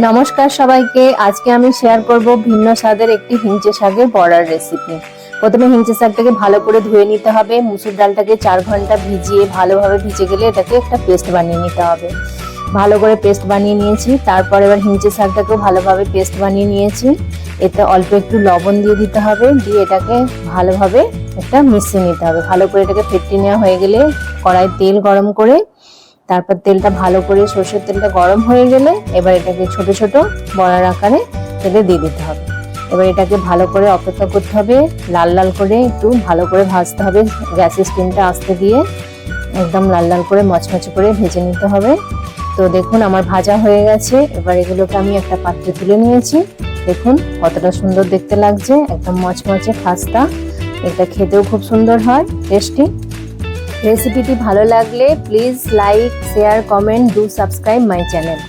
নমস্কার সবাইকে। আজকে আমি শেয়ার করব ভিন্ন স্বাদের একটি হিংচে শাকের বড়ার রেসিপি। প্রথমে হিংচে শাকটাকে ভালো করে ধুয়ে নিতে হবে। মুসুর ডালটাকে 4 ঘন্টা ভিজিয়ে ভালোভাবে ভিজে গেলে এটাকে একটা পেস্ট বানিয়ে নিতে হবে। ভালো করে পেস্ট বানিয়ে নিয়েছি। তারপর এবার হিংচে শাকটাকেও ভালোভাবে পেস্ট বানিয়ে নিয়েছি। এতে অল্প একটু লবণ দিয়ে দিতে হবে, দিয়ে এটাকে ভালোভাবে একটা মিশিয়ে নিতে হবে। ভালো করে এটাকে ফেটিয়ে নেওয়া হয়ে গেলে কড়াইয়ে তেল গরম করে, তারপর তেলটা ভালো করে সরষের তেলটা গরম হয়ে গেলে এবার এটাকে ছোট ছোট বড়ার আকারে তেলে দিয়ে দিতে হবে। এবার এটাকে ভালো করে অপেক্ষা করতে হবে, লাল লাল করে একটু ভালো করে ভাজতে হবে। গ্যাসের স্টিমটা আস্তে দিয়ে একদম লাল লাল করে মচমচে করে ভেজে নিতে হবে। তো দেখুন আমার ভাজা হয়ে গেছে। এবার এগুলোকে আমি একটা পাত্রে তুলে নিয়েছি। দেখুন কতটা সুন্দর দেখতে লাগছে, একদম মচমচে খাস্তা। এটা খেতেও খুব সুন্দর হয়, টেস্টি। রেসিপিটি ভালো লাগলে please like, share, comment, do subscribe my channel.